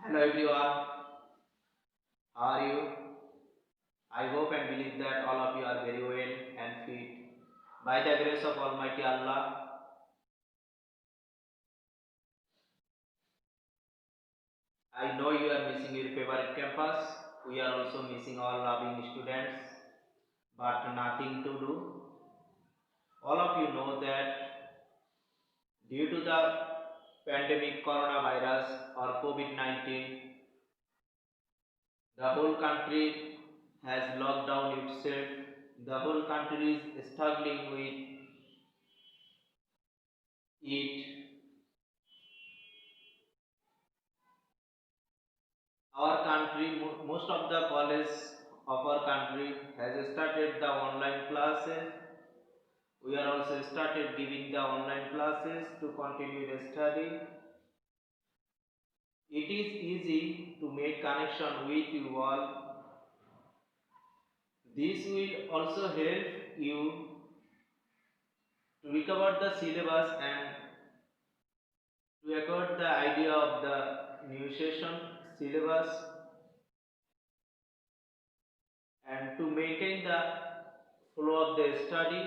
Hello everyone, how are you? I hope and believe that all of you are very well and fit. By the grace of Almighty Allah, I know you are missing your favorite campus. We are also missing our loving students, but nothing to do. All of you know that due to the pandemic coronavirus or COVID-19, the whole country has locked down itself. The whole country is struggling with it. Our country, most of the college of our country has started the online classes. We are also started giving the online classes to continue the study. It is easy to make connection with you all. This will also help you to recover the syllabus and to acquire the idea of the new session syllabus and to maintain the flow of the study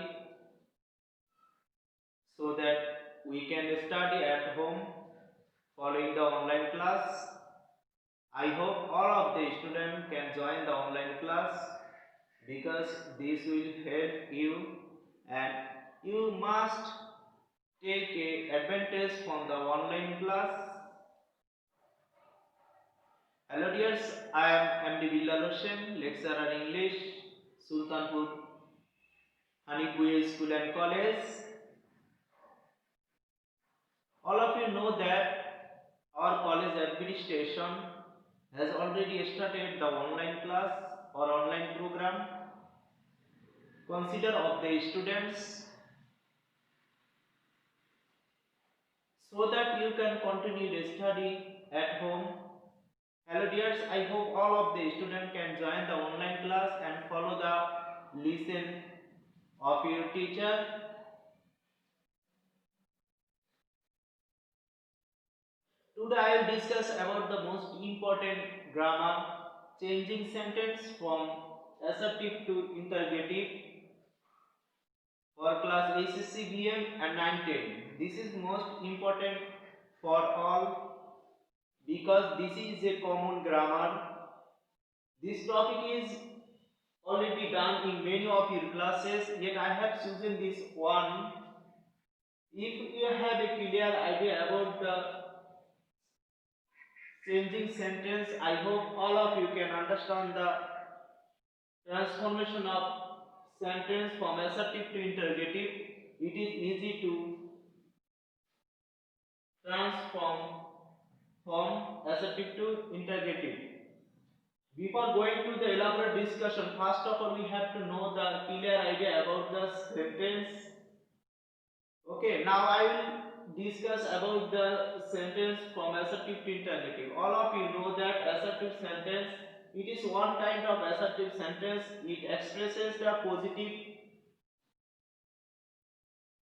so that we can study at home following the online class. I hope all of the students can join the online class because this will help you and you must take advantage from the online class. Hello dears, I am MD Bilal Hossain, lecturer in English, Sultanpur Hanifbuye School and College. All of you know that our college administration has already started the online class or online program. Consider of the students so that you can continue the study at home. Hello dears, I hope all of the students can join the online class and follow the lesson of your teacher. Today I will discuss about the most important grammar, changing sentence from assertive to interrogative for class ACC BM and 910. This is most important for all because this is a common grammar. This topic is already done in many of your classes, yet I have chosen this one. If you have a clear idea about the changing sentence, I hope all of you can understand the transformation of sentence from assertive to interrogative. It is easy to transform from assertive to interrogative. Before going to the elaborate discussion, first of all we have to know the clear idea about the sentence. Okay, now I will discuss about the sentence from assertive to interrogative. All of you know that assertive sentence, it is one kind of assertive sentence. It expresses the positive,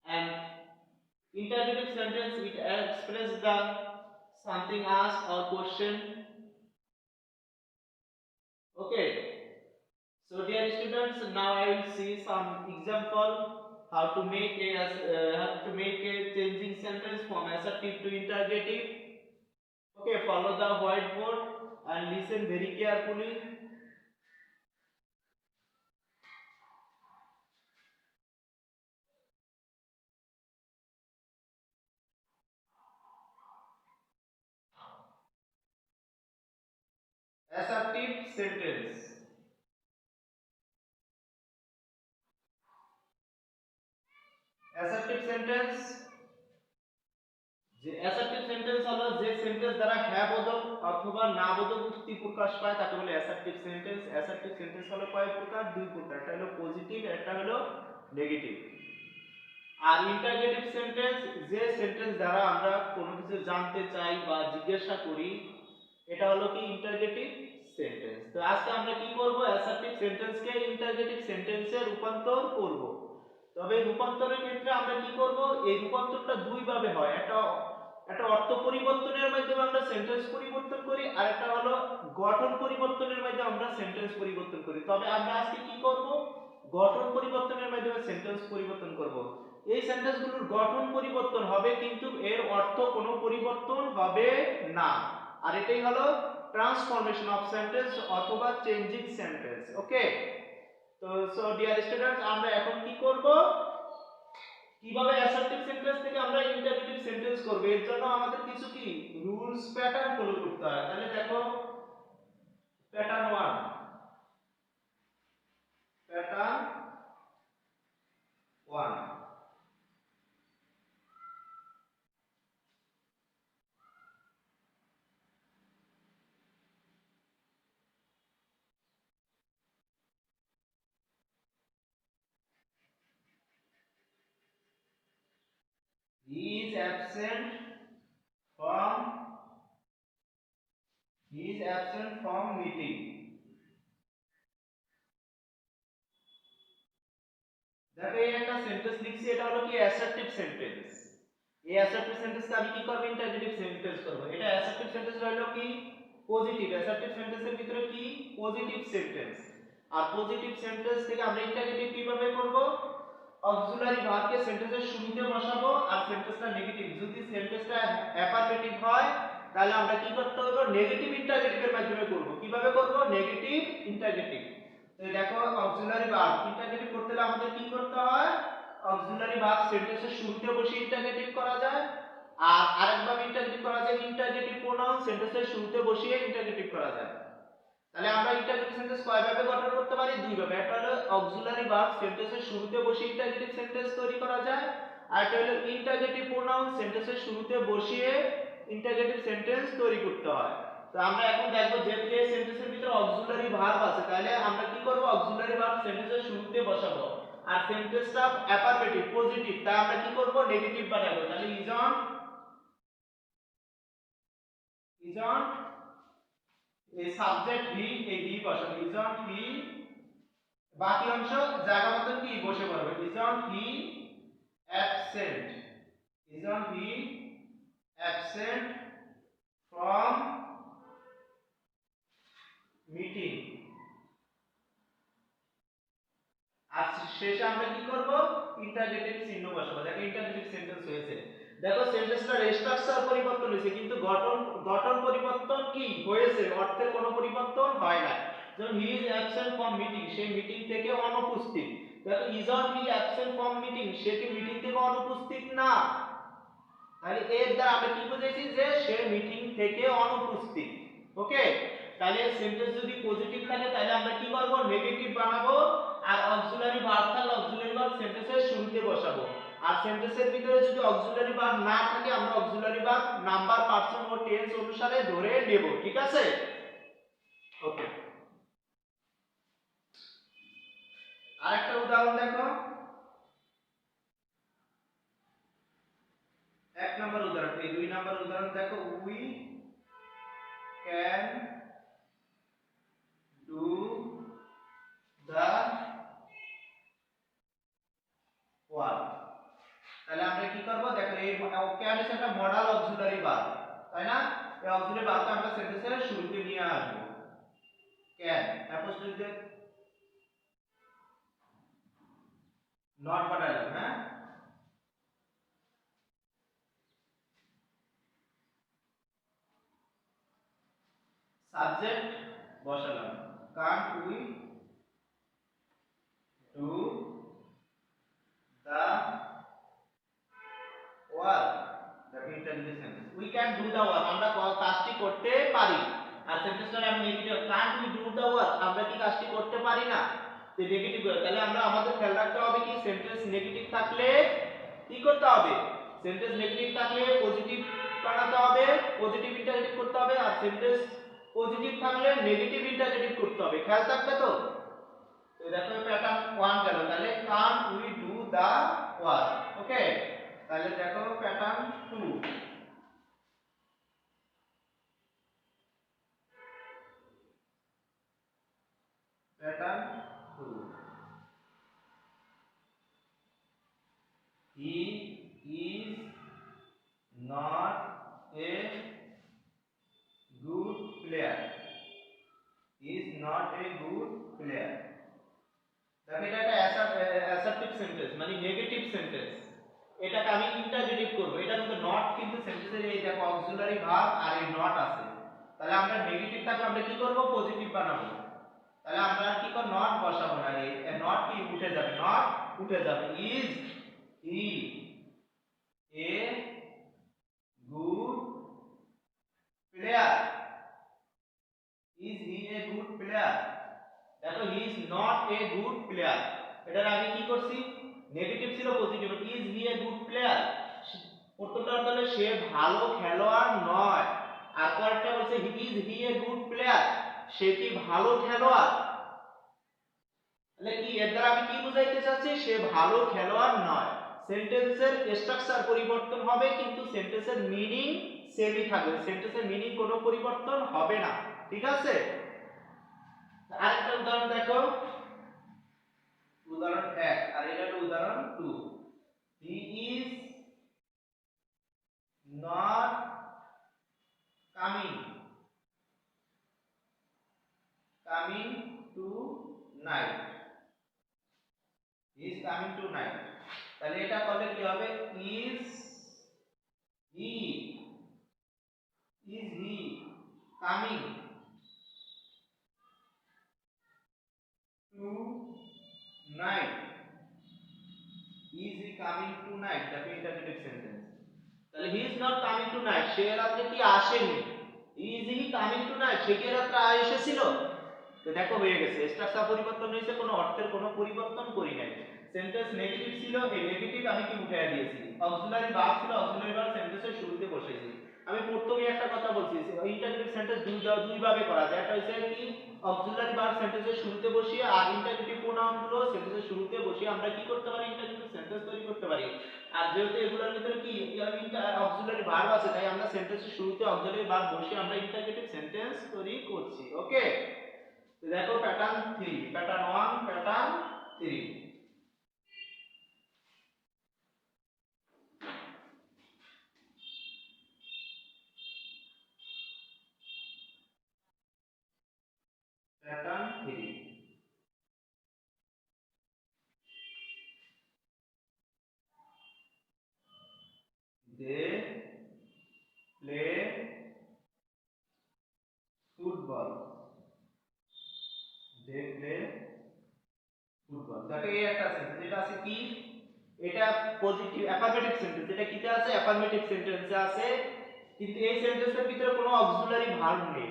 and interrogative sentence, it expresses the something asked or question. Okay, so dear students, now I will see some example how to make a changing sentence from assertive to interrogative. Okay, follow the whiteboard and listen very carefully. Assertive sentence. Assertive sentence. যে assertive sentence হলো যে sentence দ্বারা হ্যাঁ বোধক অথবা না বোধক উক্তি প্রকাশ পায় তাকে বলে অ্যাসার্টিভ সেন্টেন্স। অ্যাসার্টিভ সেন্টেন্স হলো কয় প্রকার? দুই প্রকার, একটা হলো পজিটিভ, একটা হলো নেগেটিভ। আর ইন্টারোগেটিভ সেন্টেন্স, যে সেন্টেন্স দ্বারা আমরা কোনো কিছু জানতে চাই বা জিজ্ঞাসা করি, এটা হলো কি ইন্টারোগেটিভ সেন্টেন্স। তো আজকে আমরা কি করব? অ্যাসার্টিভ সেন্টেন্সকে ইন্টারোগেটিভ সেন্টেন্সে রূপান্তর করব। তবে রূপান্তরের ক্ষেত্রে আমরা কি করব? এই রূপান্তরটা দুই ভাবে হয়। একটা একটা অর্থ পরিবর্তনের মাধ্যমে আমরা সেন্টেন্স পরিবর্তন করি, আর একটা হলো গঠন পরিবর্তনের মাধ্যমে আমরা সেন্টেন্স পরিবর্তন করি। তবে আমরা আজকে কি করব, গঠন পরিবর্তনের মাধ্যমে সেন্টেন্স পরিবর্তন করব। এই সেন্টেন্সগুলোর গঠন পরিবর্তন হবে কিন্তু এর অর্থ কোনো পরিবর্তন হবে না। আর এটাই হলো ট্রান্সফরমেশন অফ সেন্টেন্স অথবা চেঞ্জিং সেন্টেন্স। ওকে, তো সো ডিয়ার স্টুডেন্টস, আমরা এখন কি করব, কিভাবে অ্যাসার্টিভ সেন্টেন্স থেকে আমরা ইন্টারোগেটিভ সেন্টেন্স করব, এর জন্য আমাদের কিছু কি রুলস প্যাটার্ন ফলো করতে হয়। তাহলে দেখো, pattern 1, pattern 1, he is absent from meeting। দেখো এই একটা সেন্টেন্স লিখছি, এটা হলো কি অ্যাসার্টিভ সেন্টেন্স। এই অ্যাসার্টিভ সেন্টেন্সকে আমি কি করব, ইন্টারোগেটিভ সেন্টেন্স করব। এটা অ্যাসার্টিভ সেন্টেন্স হলো কি পজিটিভ, অ্যাসার্টিভ সেন্টেন্সের ভিতরে কি পজিটিভ সেন্টেন্স। আর পজিটিভ সেন্টেন্স থেকে আমরা ইন্টারোগেটিভ কিভাবে করব, অক্সিলারি ভার্বকে সেন্টেন্সের শুরুতে বসাবো, আর সেন্টেন্সটা নেগেটিভ, যদি সেন্টেন্সটা অ্যাফারমেটিভ হয় তাহলে আমরা কি করতে হবে, নেগেটিভ ইন্টারোগেটিভের মাধ্যমে করব। কিভাবে করব, নেগেটিভ ইন্টারোগেটিভ। তো দেখো, অক্সিলারি ভার্ব ইন্টারোগেটিভ করতে হলে আমাদের কি করতে হয়, অক্সিলারি ভার্ব সেন্টেন্সের শুরুতে বসে ইন্টারোগেটিভ করা যায়, আর আরেকভাবে ইন্টারোগেটিভ করা যায়, ইন্টারোগেটিভ প্রোনাউন সেন্টেন্সের শুরুতে বসিয়ে ইন্টারোগেটিভ করা যায়। তাহলে আমরা ইন্টারোগেটিভ সেন্টেন্স কয়ভাবে গঠন করতে পারি, দুই ভাবে। একটা হলো অক্সিলারি ভার্ব সেন্টেন্সের শুরুতে বসিয়ে ইন্টারোগেটিভ সেন্টেন্স তৈরি করা যায়, আর একটা হলো ইন্টারোগেটিভ প্রোনাউন সেন্টেন্সের শুরুতে বসিয়ে ইন্টারোগেটিভ সেন্টেন্স তৈরি করতে হয়। তো আমরা এখন দেখব, যেহেতু এই সেন্টেন্সের ভিতরে অক্সিলারি ভার্ব আছে, তাহলে আমরা কি করব, অক্সিলারি ভার্ব সেন্টেন্সের শুরুতে বসাবো, আর সেন্টেন্সটা অ্যাফারমেটিভ পজিটিভ, তাই আমরা কি করব, নেগেটিভ বানাবো। তাহলে ইজন্ট এই সাবজেক্ট হি, এই হি বসাবো, ইজন্ট হি, বাকি অংশ জায়গা মতো কি বসে পড়বে, isn't he absent, isn't he absent from meeting. আর শেষে আমরা কি করব, ইন্টারোগেটিভ চিহ্ন বসাবো। দেখো ইন্টারোগেটিভ সেন্টেন্স হয়েছে। দেখো সেন্টেন্সটার স্ট্রাকচার পরিবর্তন হয়েছে কিন্তু গঠন পরিবর্তন কি হয়েছে, অর্থের কোনো পরিবর্তন হয় না। যেমন he is absent from meeting, সে মিটিং থেকে অনুপস্থিত। দেখো isn't he absent from meeting, সে কি মিটিং থেকে অনুপস্থিত না। তাহলে এর দ্বারা আমরা কি বুঝেছি, যে সে মিটিং থেকে অনুপস্থিত। ওকে, তাহলে সেন্টেন্স যদি পজিটিভ থাকে তাহলে আমরা কি করব, নেগেটিভ বানাবো, আর অক্সিলারি ভার্ব থাকলে অক্সিলারি ভার্ব সেন্টেন্সের শুরুতে বসাবো। আর সেন্টেন্সের ভিতরে যদি অক্সিলারি ভার্ব না থাকে, আমরা অক্সিলারি ভার্ব নাম্বার, পারসন ও টেন্স অনুসারে ধরে নেব। ঠিক আছে, ওকে। আরেকটা উদাহরণ দেখো, এক নাম্বার উদাহরণ, এই দুই নাম্বার উদাহরণ দেখো, we can do the work. তাহলে আমরা কি করব, দেখো এই ক্যান এর একটা মডাল অক্সিলারি ভার্ব, তাই না। এই অক্সিলারি ভার্বটা আমরা সেন্টেন্সের শুরুতে নিয়ে আসব, ক্যান অ্যাপোস্ট্রফি নট বানালাম, হ্যাঁ, সাবজেক্ট বসালাম, can't we do the work. দেখো interrogative sentence, we can do the work, আমরা কাজটি করতে পারি। আর সেন্টেন্সটা আমি negative, can't we do the work, আমরা কি কাজটি করতে পারি না, তো নেগেটিভ করে। তাহলে আমরা আমাদের খেয়াল রাখতে হবে কি, সেন্টেন্স নেগেটিভ থাকলে কি করতে হবে, সেন্টেন্স নেগেটিভ থাকলে পজিটিভ বানাতে হবে, পজিটিভ ইন্টারোগেটিভ করতে হবে, আর সেন্টেন্স পজিটিভ থাকলে নেগেটিভ ইন্টারোগেটিভ করতে হবে। খেয়াল থাকবে তো। তো দেখো প্যাটার্ন 1 গেল, তাহলে can't we do the work. Okay, তাহলে দেখো pattern 2, pattern 2, he is not a good player, is not a good player। দেখো এটা একটা অ্যাসার্টিভ সেন্টেন্স মানে নেগেটিভ সেন্টেন্স, এটাকে আমি ইন্টারজেক্টিভ করব। এটা কিন্তু নট কিন্তু সেন্টেন্সের এই দেখো অক্সিলারি ভার্ব আর এই নট আছে, তাহলে আমরা নেগেটিভ থাকলে আমরা কি করব পজিটিভ বানাবো। তাহলে আমরা কি করব নট বসাবো না, এই নট কি উঠে যাবে, নট উঠে যাবে। Is he a good player, is he a good player. দেখো he is not a good player, এটার আগে কি করছি নেগেটিভ ছিল positive. Is he a good player, প্রথমটা হলো সে ভালো খেলোয়াড় নয়, আর পরেরটা বলছে is he a good player, সে কি ভালো খেলোয়াড়। তাহলে কি এর দ্বারা আমি কি বুঝাইতে চাচ্ছি, সে ভালো খেলোয়াড় নয়। সেন্টেন্সের স্ট্রাকচার পরিবর্তন হবে কিন্তু সেন্টেন্সের মিনিং সেমই থাকবে, সেন্টেন্সের মিনিং কোনো পরিবর্তন হবে না, ঠিক আছে। আরেকটা উদাহরণ দেখো, উদাহরণ 1 আর এটা হলো উদাহরণ 2। He is not coming coming to night, he is coming to night. তাহলে এটা করলে কি হবে, is he coming to night, is he coming tonight, the interrogative sentence। তাহলে he is not coming tonight, সে রাতে কি আসেনি। is he coming tonight, সে কি রাতে এসেছিল। তো দেখো হয়ে গেছে, স্ট্রাকচার পরিবর্তন হয়েছে, কোনো অর্থের কোনো পরিবর্তন করি নাই। সেন্টেন্স নেগেটিভ ছিল, এই নেগেটিভ আমি কি উঠায় দিয়েছি, অক্সিলারি ভার্ব ছিল, অক্সিলারি ভার্ব সেন্টেন্সের শুরুতে বসেছি। আমি প্রথমে একটা কথা বলছি, ইন্টারোগেটিভ সেন্টেন্স দুই ভাবে করা যায়, একটা হচ্ছে কি অক্সিলারি ভার্ব সেন্টেন্সের শুরুতে বসিয়ে আর ইন্টারোগেটিভ প্রোনাউন গুলো সেন্টেন্সের শুরুতে বসিয়ে আমরা কি করতে পারি ইন্টারোগেটিভ সেন্টেন্স তৈরি করতে পারি। আর যেহেতু এগুলোর ভিতরে কি অক্সিলারি ভার্ব আছে, তাই আমরা সেন্টেন্সের শুরুতে অক্সিলারি ভার্ব বসিয়ে আমরা ইন্টারোগেটিভ সেন্টেন্স তৈরি করছি। ওকে, তো দেখো pattern 3, pattern 1, pattern 3। Pattern 3, they play football, they play football। দেখো এই একটা সেন্টেন্স, এটা আছে কি, এটা পজিটিভ অ্যাফার্মেটিভ সেন্টেন্স, এটা কিতে আছে অ্যাফার্মেটিভ সেন্টেন্সে আছে, কিন্তু এই সেন্টেন্সের ভিতরে কোনো অক্সিলারি ভার্ব নেই।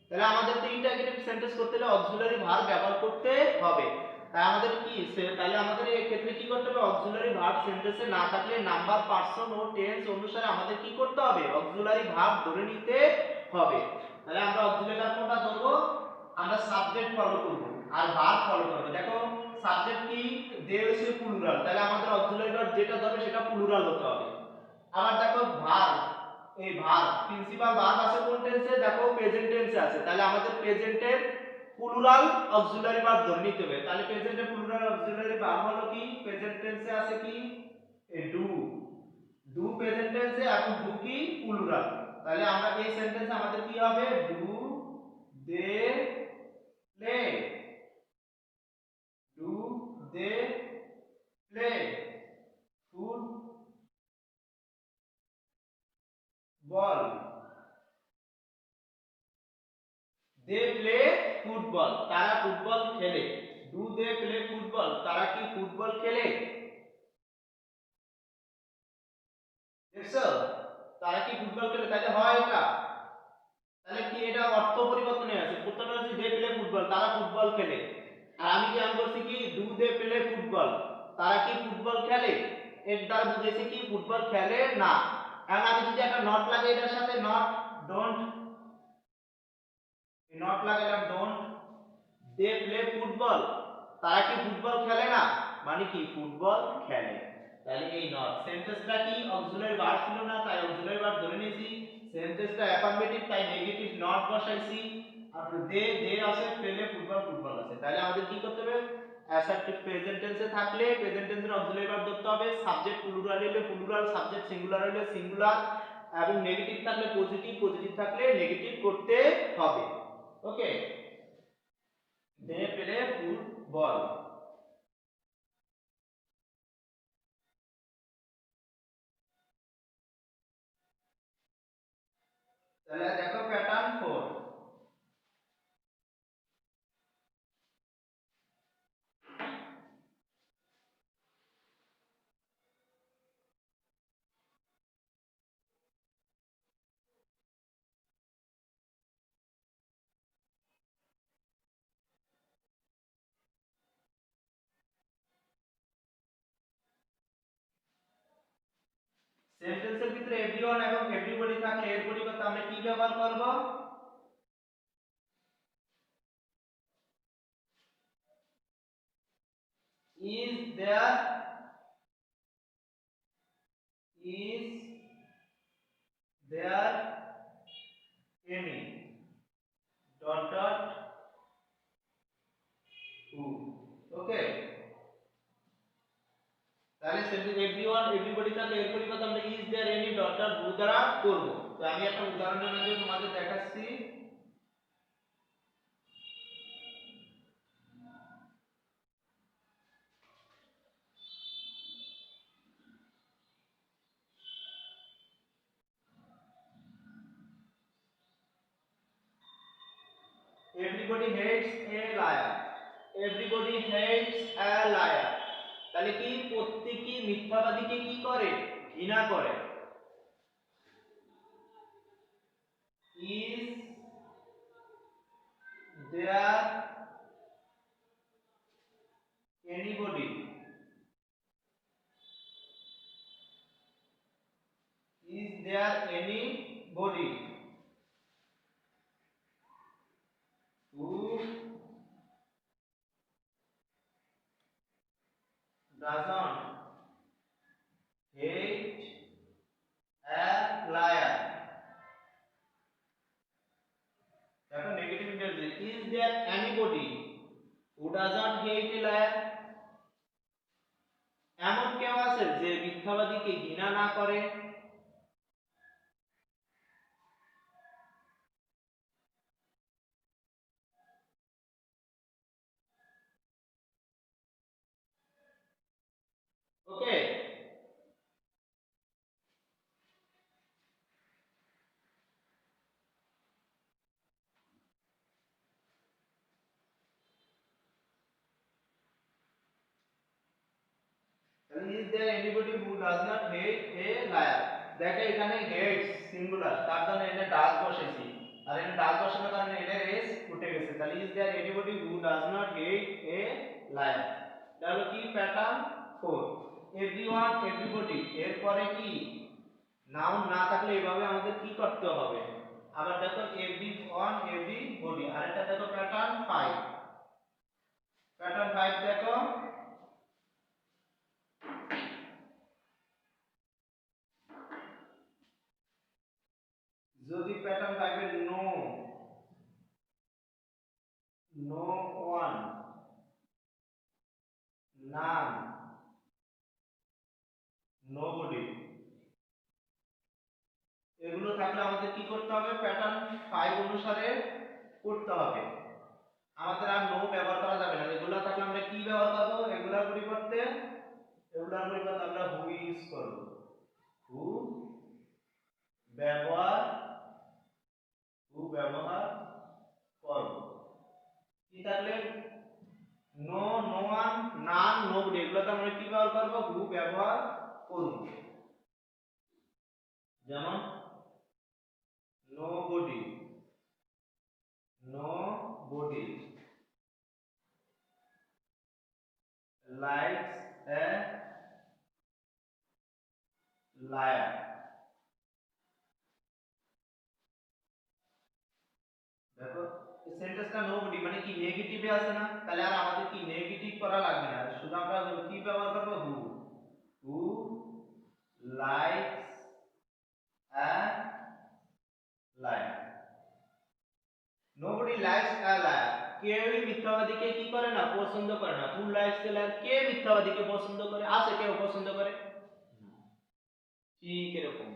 তাহলে আমাদের তো ইন্টারোগেটিভ সেন্টেন্স করতে হলে অক্সিলারি ভার্ব ব্যবহার করতে হবে। তাই আমাদের কি তাহলে আমাদের এই ক্ষেত্রে কি করতে হবে, অক্সিলারি ভার্ব সেন্টেন্সে না থাকলে নাম্বার, পারসন ও টেন্স অনুসারে আমাদের কি করতে হবে, অক্সিলারি ভার্ব ধরে নিতে হবে। তাহলে আমরা অক্সিলারি ভার্ব কোনটা ধরব, আমরা সাবজেক্ট ফলো করব আর ভার্ব ফলো করব। দেখো সাবজেক্ট কি দে হইছে প্লুরাল, তাহলে আমাদের অক্সিলারি ভার্ব যেটা ধরবে সেটা প্লুরাল হতে হবে। আবার দেখো ভার্ব, এই ভার্ব প্রিন্সিপাল ভার্ব আছে কোন টেন্সে, দেখো প্রেজেন্ট টেন্সে আছে, তাহলে আমাদের প্রেজেন্টের প্লুরাল অক্সিলারি ভার্ব ধরে নিতে হবে। তাহলে প্রেজেন্টের প্লুরাল অক্সিলারি ভার্ব হলো কি, প্রেজেন্ট টেন্সে আছে কি এই ডু, ডু প্রেজেন্ট টেন্সে এবং ডু কি প্লুরাল। তাহলে আমরা এই সেন্টেন্সে আমাদের কি হবে, do they play, do they play football, they play football, তারা ফুটবল খেলে। ডু দে প্লে ফুটবল, তারা কি ফুটবল খেলে। দেখছো তারা কি ফুটবল খেলে, তাহলে হয় এটা, তাহলে কি এটা অর্থ পরিবর্তন হয়ে আছে। প্রথমে হচ্ছে দে প্লে ফুটবল, তারা ফুটবল খেলে, আর আমি কি আমি বলছি কি ডু দে প্লে ফুটবল, তারা কি ফুটবল খেলে, এর দ্বারা বুঝেছি কি ফুটবল খেলে না। এখন আমি যদি একটা নট লাগাই এটার সাথে, নট ডোন্ট, নট লাগাইলাম ডোন্ট, দে প্লে ফুটবল, তারা কি ফুটবল খেলে না, মানে কি ফুটবল খেলে। তাহলে এই নট সেন্টেন্সটা কি অক্সিলারি ভার্ব ছিল না, তাই অক্সিলারি ভার্ব ধরে নিয়েছি। সেন্টেন্সটা অ্যাফার্মেটিভ, তাই নেগেটিভ নট বসাইছি। আর দে আছে, প্লে ফুটবল, ফুটবল আছে। তাহলে আমাদের কি করতে হবে, অ্যাসার্টিভ প্রেজেন্ট টেন্সে থাকলে প্রেজেন্ট টেন্সের অক্সিলারি ভার্ব ধরতে হবে, সাবজেক্ট প্লুরাল হলে প্লুরাল, সাবজেক্ট সিঙ্গুলার হলে সিঙ্গুলার, এবং নেগেটিভ থাকলে পজিটিভ, পজিটিভ থাকলে নেগেটিভ করতে হবে। ওকে, দে প্লে ফুটবল। তাহলে দেখো প্যাটার্ন 4। সেন্টেন্সের ভিতরে এভরিওয়ান এবং এভরিবডি থাকলে এর পরিবর্তে আমরা কি ব্যবহার করব? Is there, is there any dot dot who. Okay, তাহলে সেন্টেন্স এভরিওয়ান এভরিবডি থাকলে এর পরিবর্তে আমরা is there any dot dot who দ্বারা করব। তো আমি একটা উদাহরণের মাধ্যমে তোমাদের দেখাচ্ছি। Everybody hates a liar, everybody hates a liar. তাহলে কি প্রত্যেকই মিথ্যাবাদীকে কি করে? ঘৃণা করে। Is there anybody, is there anybody who doesn't hate a liar? দেখো negative interject, is there anybody who doesn't hate a liar? এমন কেউ আছে যে মিথ্যাবাদীকে ঘৃণা না করে? ওকে, তাহলে is there anybody who does not hate a liar. দেখো এখানে হেটস সিঙ্গুলার, তার জন্য এখানে ডাজ বসেছি, আর এখানে ডাজ বসানোর কারণে এখানে এস উঠে গেছে। তাহলে is there anybody who does not hate a liar. তাহলে কি প্যাটার্ন 4। এভরিওয়ান এভরিবডি এর পরে কি নাউন না থাকলে এভাবে আমাদের কি করতে হবে? আবার দেখো এভরিওয়ান এভরিবডি। আর এটা দেখো প্যাটার্ন 5। প্যাটার্ন 5 দেখো, যদি প্যাটার্ন 5 এর নো, নো ওয়ান, নান, নোবডি এগুলো থাকলে আমাদের কি করতে হবে? প্যাটার্ন 5 অনুসারে করতে হবে। আমাদের আর নো ব্যবহার করা যাবে না। এগুলো থাকলে আমরা কি ব্যবহার করব? এগুলোর পরিবর্তে আমরা হু ইউজ করব। হু ব্যবহার, হু ব্যবহার করব। কি থাকলে নো, নো ওয়ান, নান, নোবডি এগুলোতে আমরা কি ব্যবহার করব? হু ব্যবহার করব। যেমন nobody, nobody likes a liar। দেখো এই সেন্টেন্সটা নোবডি মানে কি নেগেটিভে আছে না? তাহলে আর আমাদের কি নেগেটিভ করা লাগবে না, শুধু আমরা কি ব্যবহার করব? Who. Who likes a liar. Nobody likes a liar. কেউই মিথ্যাবাদীকে কি করে না? পছন্দ করে না। হু লাইকস আ লায়ার, কে মিথ্যাবাদীকে পছন্দ করে? আছে কেউ পছন্দ করে? ঠিক এরকম।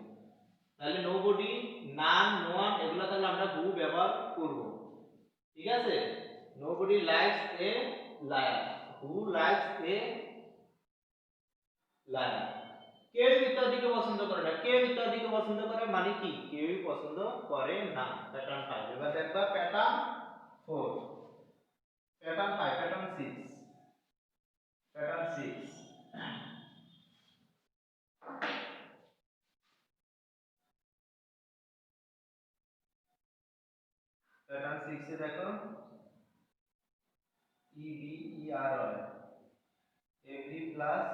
তাহলে নোবডি, নান, নো ওয়ান এগুলো তাহলে আমরা হু ব্যবহার করব। ঠিক আছে, nobody likes a liar, who likes a liar. কেউ ইত্যাদিকে পছন্দ করে না, কেউ ইত্যাদিকে পছন্দ করে মানে কি কেউই পছন্দ করে না। প্যাটার্ন 5 এবার দেখবা pattern 4, pattern 5, pattern 6, pattern 6, pattern 6 এ দেখো E B E R Y every plus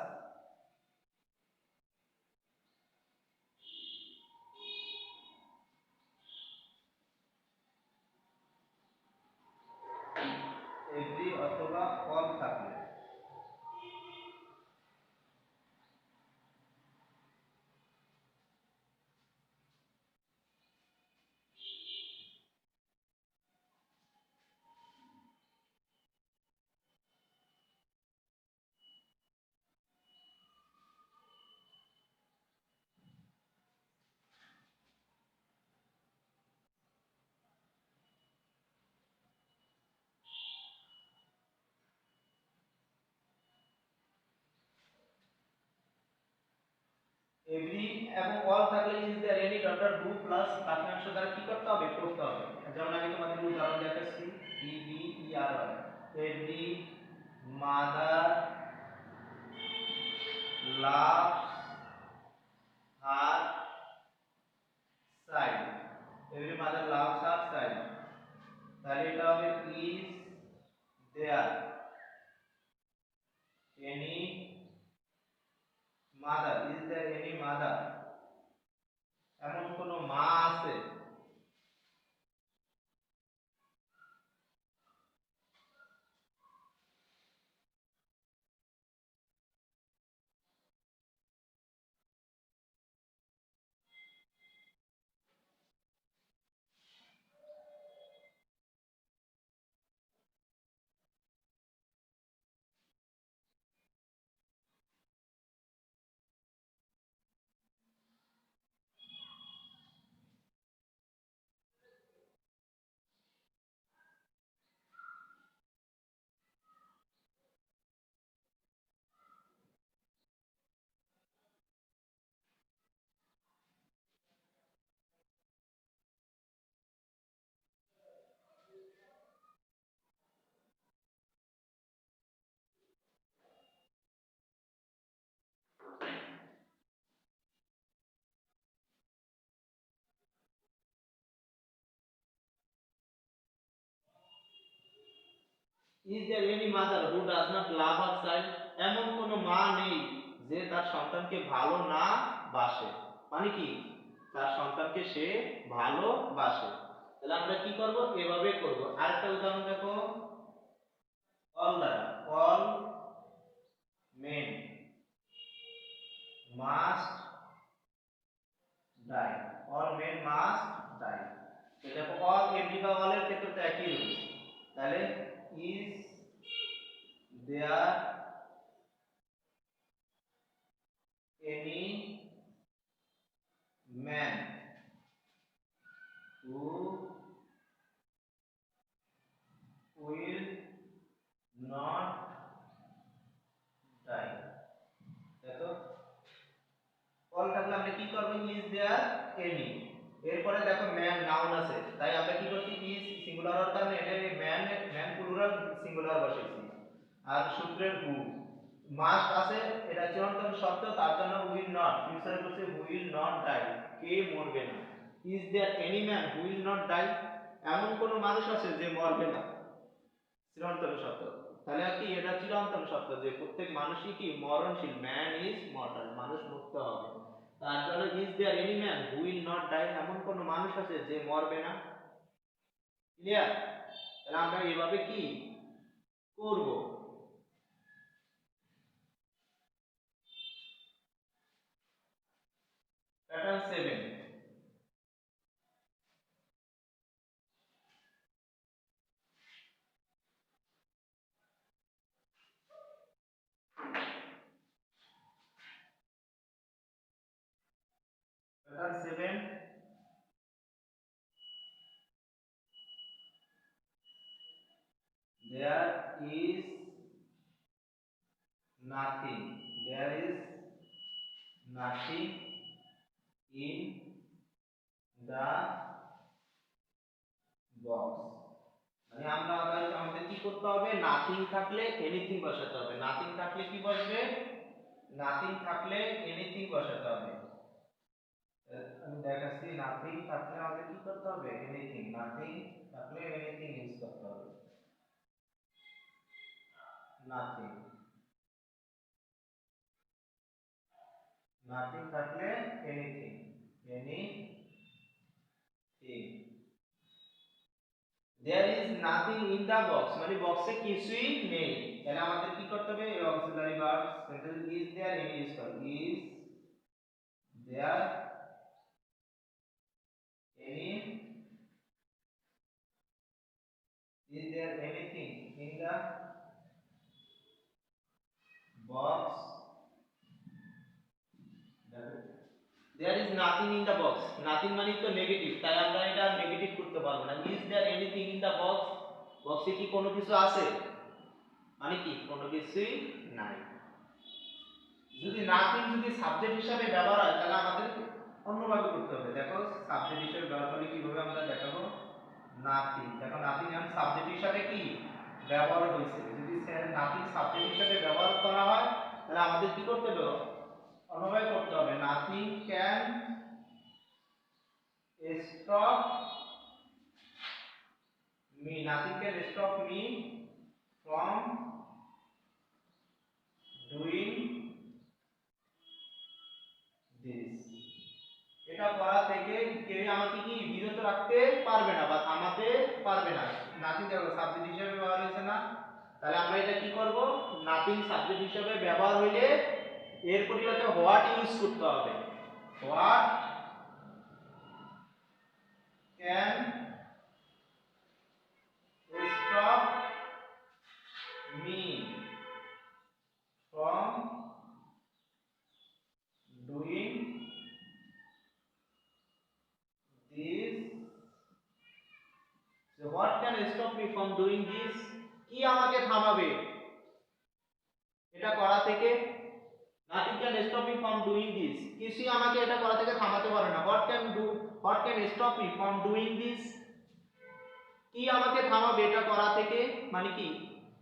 every অথবা অল থাকলে এভরি এবং অল থাকলে is there any daughter do plus বাক্যাংশ দ্বারা কি করতে হবে করতে হবে। যেমন আমি তোমাদের উদাহরণ দেখাচ্ছি E B E R Y every mother loves her child, every mother loves her child, তাহলে এটা হবে is there any mother, is there any mother এমন কোন মা আছে। Is there any mother who does not love her child, এমন কোন মা নেই যে তার সন্তানকে ভালো না বাসে, মানে কি তার সন্তানকে সে ভালোবাসে। তাহলে আমরা কি করব এভাবে করব। আরেকটা উদাহরণ দেখো অল দ্বারা all men must die, all men must die. দেখো অল এভরি বা অল এর ক্ষেত্রে তো একই রয়েছে, তাহলে is there any man who will not die, দেখো অল থাকলে আমরা কি করব ইজ দেয়ার এনি, এরপরে দেখো ম্যান নাউন আছে তাই আমরা কি করছি ইজ সিঙ্গুলার হওয়ার কারণে এটা ম্যান ম্যান প্লুরাল সিঙ্গুলার বসাইছি। আর সূত্রের হু মাস্ট আছে এটা চিরন্তন শব্দ তার জন্য উইল নট ফিউচারে বলছে উইল নট ডাই, কে মরবে না। Is there any man who will not die, এমন কোন মানুষ আছে যে মরবে না, চিরন্তন সত্য। তাহলে কি এটা চিরন্তন সত্য যে প্রত্যেক মানুষই কি মরণশীল, ম্যান ইজ মর্টাল, মানুষ মরতে হবে। তার জন্য is there any man who will not die, এমন কোন মানুষ আছে যে মরবে না। ক্লিয়ার, তাহলে আমরা এইভাবে কি করব। Pattern 7, pattern 7 is nothing, there is nothing in the box। মানে আমরা আমাদের কি করতে হবে, নাথিং থাকলে এনিথিং বসাতে হবে। নাথিং থাকলে কি বসবে, নাথিং থাকলে এনিথিং বসাতে হবে। আমি দেখাচ্ছি, নাথিং থাকলে আমাদের কি করতে হবে, এনিথিং। নাথিং থাকলে এনিথিং ইউজ করতে হবে। নাথিং, নাথিং থাকলে anything, anything. there is nothing in the box মানে বক্সে কিছুই নেই, তাহলে আমাদের কি করতে হবে, এই auxiliary verb sentence is there এনে ইউজ করব। is there any, is there anything in the box, there is nothing in the box। nothing মানে তো নেগেটিভ, তাই আমরা এটা নেগেটিভ করতে পারবো না। is there anything in the box, বক্সে কি কোনো কিছু আছে, মানে কি কোনো কিছুই নাই। যদি নাথিং যদি সাবজেক্ট হিসেবে ব্যবহার হয় তাহলে আমাদের অন্যভাবে করতে হবে। দেখো সাবজেক্ট হিসেবে ব্যবহার করলে কিভাবে আমরা দেখাবো, নাথিং। দেখো নাথিং এখন সাবজেক্ট হিসেবে কি ব্যবহার হয়েছে, যদি নাথিং সাবজেক্ট হিসেবে ব্যবহার করা হয় তাহলে আমাদের কি করতে হবে, অন্যভাবে করতে হবে। Nothing can stop me, nothing can stop me from doing this. এটা করা থেকে কেউ আমাকে কি বিরত রাখতে পারবে না বা থামাতে পারবে না। নাথিং দেখো সাবজেক্ট হিসেবে ব্যবহার হয়েছে না, তাহলে আমরা এটা কি করব, নাথিং সাবজেক্ট হিসেবে ব্যবহার হইলে এর পরিবর্তে হোয়াট ইউজ করতে হবে। What can stop me from doing this. So what can stop me from doing this, কি আমাকে থামাবে এটা করা থেকে, nothing can stop me from doing this, কিছুই আমাকে এটা করা থেকে থামাতে পারে না। what can stop me from doing this, কি আমাকে থামাবে এটা করা থেকে, মানে কি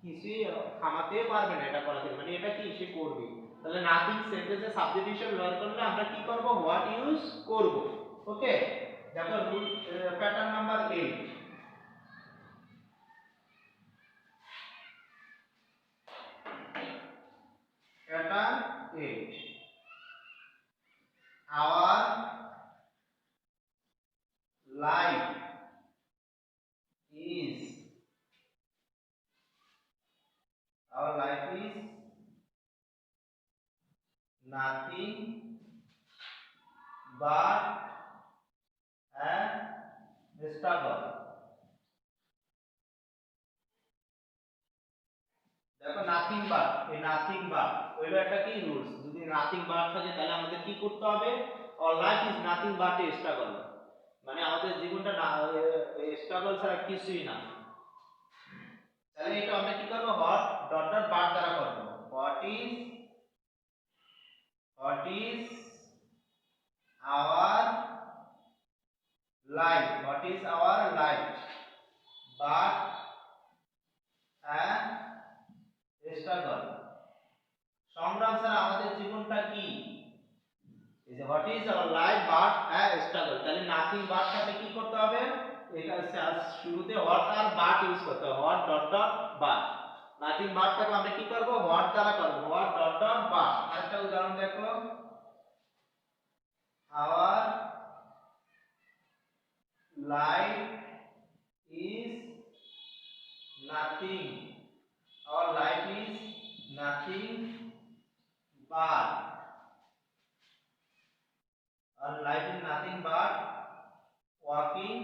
কিছুই থামাতে পারবে না এটা করা থেকে, মানে এটা কি সে করবে। তাহলে নাথিং সেন্টেন্সে সাবজেক্ট হিসেবে ব্যবহার করলে আমরা কি করব, হোয়াট ইউজ করব। ওকে, দেখো rule pattern number 8। Pattern 8, our life is, our life is nothing but a struggle। দেখো নাথিং বাট, এই নাথিং বাট হইলো একটা কি রুলস, যদি নাথিং বাট থাকে তাহলে আমাদের কি করতে হবে, our life is nothing but a struggle, মানে আমাদের জীবনটা স্ট্রাগল ছাড়া কিছুই না। তাহলে এটা আমরা কি করব, হট ডট ডট বাট দ্বারা করব। what is our life, what is our life but a struggle, সংগ্রাম ছাড়া আমাদের জীবনটা কি, এই যে what is our life but a struggle, তাহলে নাথিং বাট সাথে কি করতে হবে, এটা শুরুতে what আর বাট ইউজ করতে হবে, what dot dot but. Nothing but থেকে আমরা কি করব, what দ্বারা করব, what ডট ডট বাট। আরেকটা উদাহরণ দেখো, our life is nothing, our life is nothing but, our life is nothing but walking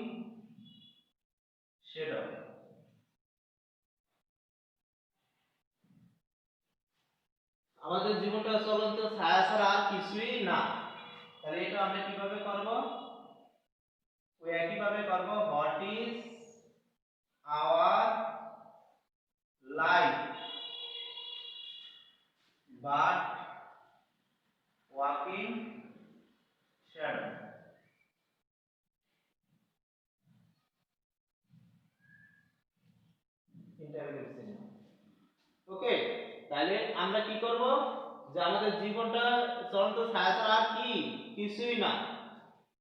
shadow। আমাদের জীবনটা চলন্ত ছায়া ছাড়া আর কিছুই না। তাহলে এটা আমরা কিভাবে করব, ওই একই ভাবে করব, what is our like but walk in shadow. Interrogation. Okay, তাহলে আমরা কি করব, যে আমাদের জীবনটা চলন্ত ছায়া ছাড়া আর কি কিছুই না।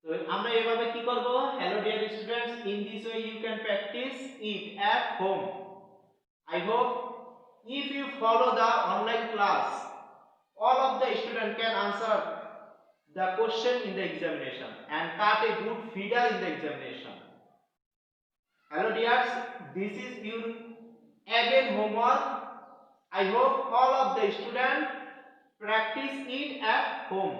তো আমরা এভাবে কি করব, hello dear students, in this way you can practise it at home. I hope if you follow the online class, all of the students can answer the question in the examination and cut a good figure in the examination. Hello dears, this is your again homework. I hope all of the students practice it at home.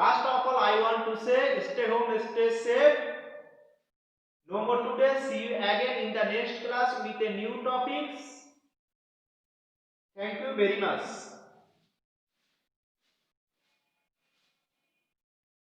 Last of all, I want to say stay home, stay safe. No more today. See you again in the next class with a new topics. Thank you very much.